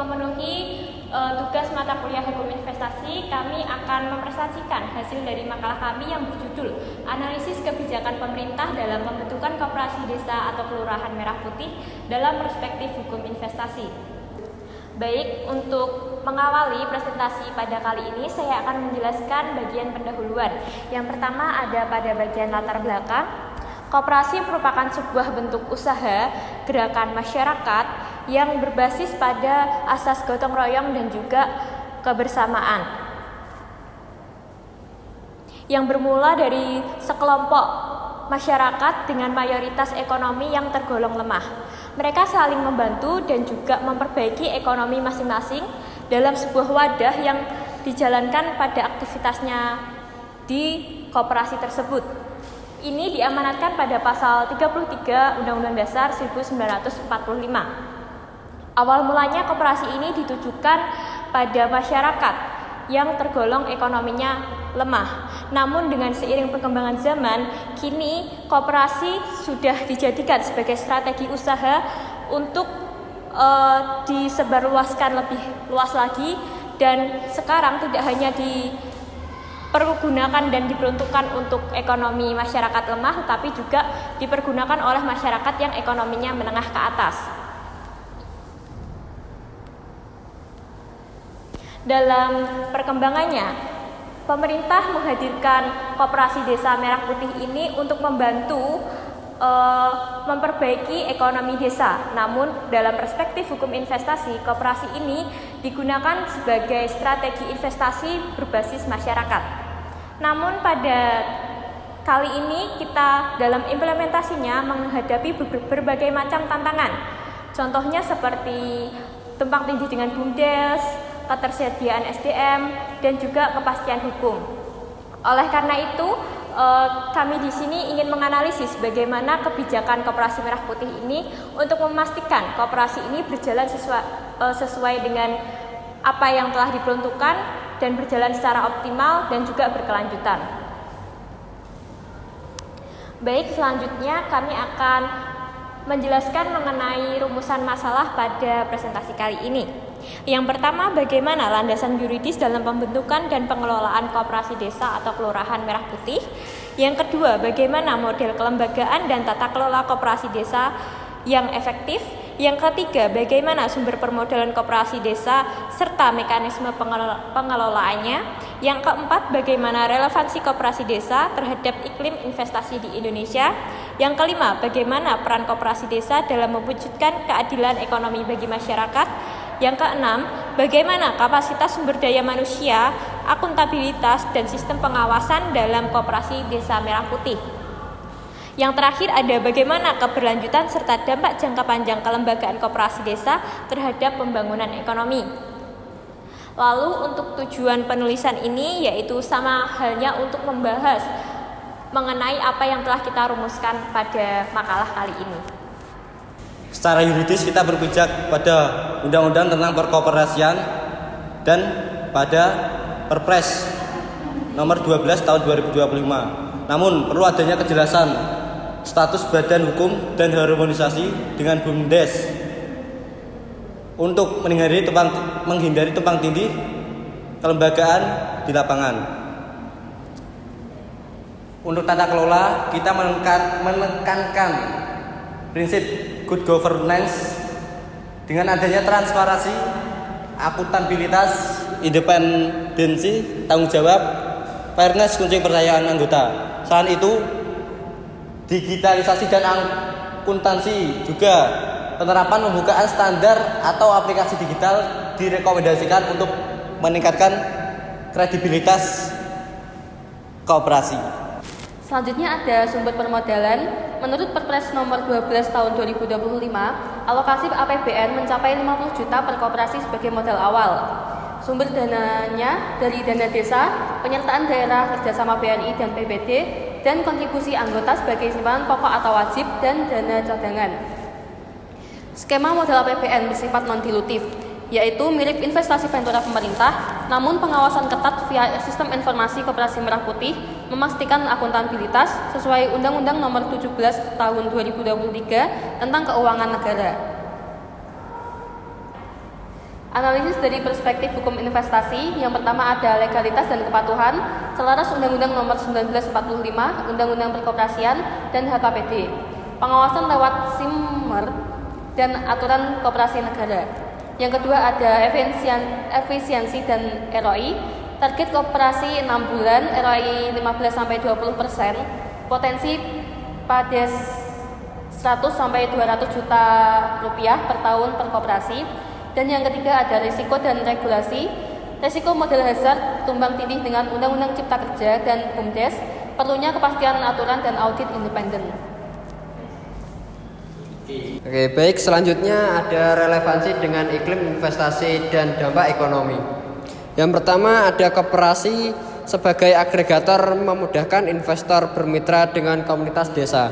memenuhi tugas mata kuliah Hukum Investasi, kami akan mempresentasikan hasil dari makalah kami yang berjudul Analisis Kebijakan Pemerintah dalam Pembentukan Koperasi Desa atau Kelurahan Merah Putih dalam Perspektif Hukum Investasi. Baik, untuk mengawali presentasi pada kali ini, saya akan menjelaskan bagian pendahuluan. Yang pertama ada pada bagian latar belakang. Koperasi merupakan sebuah bentuk usaha gerakan masyarakat yang berbasis pada asas gotong royong dan juga kebersamaan, yang bermula dari sekelompok masyarakat dengan mayoritas ekonomi yang tergolong lemah. Mereka saling membantu dan juga memperbaiki ekonomi masing-masing dalam sebuah wadah yang dijalankan pada aktivitasnya di koperasi tersebut. Ini diamanatkan pada pasal 33 Undang-Undang Dasar 1945. Awal mulanya koperasi ini ditujukan pada masyarakat yang tergolong ekonominya lemah. Namun dengan seiring perkembangan zaman, kini koperasi sudah dijadikan sebagai strategi usaha untuk disebarluaskan lebih luas lagi, dan sekarang tidak hanya dipergunakan dan diperuntukkan untuk ekonomi masyarakat lemah, tetapi juga dipergunakan oleh masyarakat yang ekonominya menengah ke atas. Dalam perkembangannya, pemerintah menghadirkan Koperasi Desa Merah Putih ini untuk membantu memperbaiki ekonomi desa. Namun dalam perspektif hukum investasi, koperasi ini digunakan sebagai strategi investasi berbasis masyarakat. Namun pada kali ini kita dalam implementasinya menghadapi berbagai macam tantangan. Contohnya seperti tumpang tindih dengan BUMDes, ketersediaan SDM, dan juga kepastian hukum. Oleh karena itu, kami di sini ingin menganalisis bagaimana kebijakan Koperasi Merah Putih ini untuk memastikan koperasi ini berjalan sesuai dengan apa yang telah diperuntukkan dan berjalan secara optimal dan juga berkelanjutan. Baik, selanjutnya kami akan menjelaskan mengenai rumusan masalah pada presentasi kali ini. Yang pertama, bagaimana landasan yuridis dalam pembentukan dan pengelolaan koperasi desa atau kelurahan merah putih. Yang kedua, bagaimana model kelembagaan dan tata kelola koperasi desa yang efektif. Yang ketiga, bagaimana sumber permodalan koperasi desa serta mekanisme pengelolaannya. Yang keempat, bagaimana relevansi koperasi desa terhadap iklim investasi di Indonesia. Yang kelima, bagaimana peran koperasi desa dalam mewujudkan keadilan ekonomi bagi masyarakat. Yang keenam, bagaimana kapasitas sumber daya manusia, akuntabilitas, dan sistem pengawasan dalam Koperasi Desa Merah Putih. Yang terakhir ada bagaimana keberlanjutan serta dampak jangka panjang kelembagaan koperasi desa terhadap pembangunan ekonomi. Lalu untuk tujuan penulisan ini yaitu sama halnya untuk membahas mengenai apa yang telah kita rumuskan pada makalah kali ini. Secara yuridis kita berpijak pada Undang-Undang tentang Perkoperasian dan pada Perpres nomor 12 tahun 2025. Namun perlu adanya kejelasan status badan hukum dan harmonisasi dengan BUMDes untuk menghindari tumpang tindih kelembagaan di lapangan. Untuk tata kelola, kita menekankan prinsip good governance dengan adanya transparansi, akuntabilitas, independensi, tanggung jawab, fairness, kunci kepercayaan anggota. Selain itu, digitalisasi dan akuntansi juga penerapan pembukaan standar atau aplikasi digital direkomendasikan untuk meningkatkan kredibilitas koperasi. Selanjutnya ada sumber permodalan. Menurut Perpres nomor 12 tahun 2025, alokasi APBN mencapai 50 juta per koperasi sebagai modal awal. Sumber dananya dari dana desa, penyertaan daerah kerjasama BNI dan PBD, dan kontribusi anggota sebagai simpanan pokok atau wajib dan dana cadangan. Skema modal APBN bersifat non-dilutif, yaitu mirip investasi ventura pemerintah, namun pengawasan ketat via sistem informasi Koperasi Merah Putih memastikan akuntabilitas sesuai Undang-Undang Nomor 17 Tahun 2023 tentang Keuangan Negara. Analisis dari perspektif hukum investasi, yang pertama ada legalitas dan kepatuhan, selaras Undang-Undang Nomor 1945, Undang-Undang Perkoperasian, dan HKPD. Pengawasan lewat SIMMER dan aturan koperasi negara. Yang kedua ada efisiensi dan ROI. Target koperasi 6 bulan, ROI 15-20%, potensi pada 100 sampai 200 juta rupiah per tahun per koperasi. Dan yang ketiga ada risiko dan regulasi. Risiko model hazard tumbang tindih dengan Undang-Undang Cipta Kerja dan BUMDes, perlunya kepastian aturan dan audit independen. Oke, baik, selanjutnya ada relevansi dengan iklim investasi dan dampak ekonomi. Yang pertama ada koperasi sebagai agregator memudahkan investor bermitra dengan komunitas desa.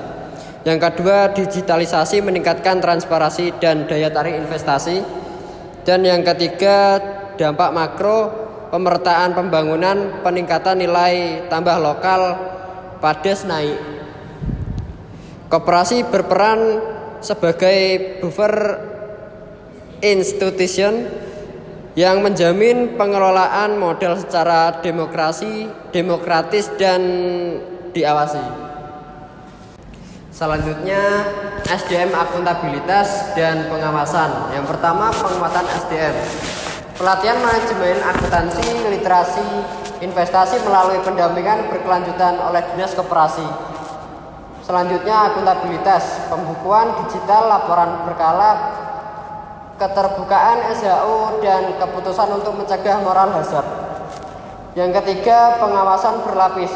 Yang kedua, digitalisasi meningkatkan transparansi dan daya tarik investasi. Dan yang ketiga, dampak makro, pemerataan pembangunan, peningkatan nilai tambah lokal, PADES naik. Koperasi berperan sebagai buffer institution yang menjamin pengelolaan modal secara demokratis dan diawasi. Selanjutnya SDM akuntabilitas dan pengawasan. Yang pertama penguatan SDM. Pelatihan manajemen akuntansi, literasi, investasi melalui pendampingan berkelanjutan oleh Dinas Koperasi. Selanjutnya akuntabilitas, pembukuan digital, laporan berkala, keterbukaan SHU dan keputusan untuk mencegah moral hazard. Yang ketiga pengawasan berlapis.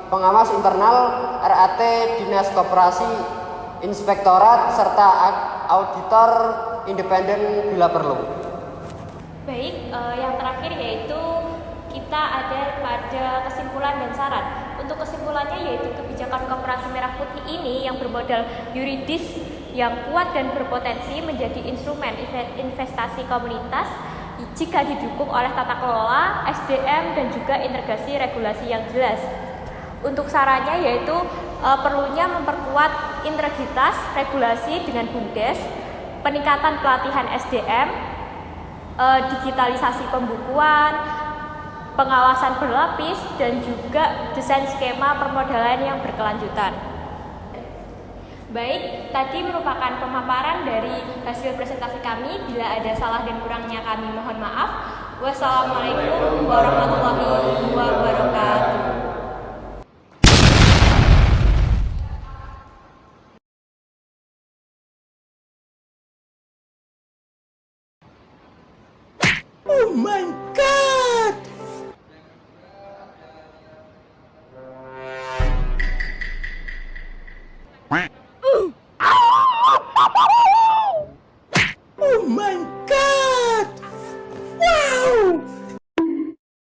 Pengawas internal, RAT, Dinas Koperasi, Inspektorat, serta auditor independen bila perlu. Baik, yang terakhir yaitu kita ada pada kesimpulan dan saran. Untuk kesimpulannya yaitu kebijakan Koperasi Merah Putih ini yang bermodal yuridis yang kuat dan berpotensi menjadi instrumen investasi komunitas jika didukung oleh tata kelola, SDM, dan juga integrasi regulasi yang jelas. Untuk sarannya yaitu perlunya memperkuat integritas regulasi dengan BUMDes, peningkatan pelatihan SDM, digitalisasi pembukuan, pengawasan berlapis, dan juga desain skema permodalan yang berkelanjutan. Baik, tadi merupakan pemaparan dari hasil presentasi kami. Bila ada salah dan kurangnya kami mohon maaf. Wassalamualaikum warahmatullahi wabarakatuh. Oh my God!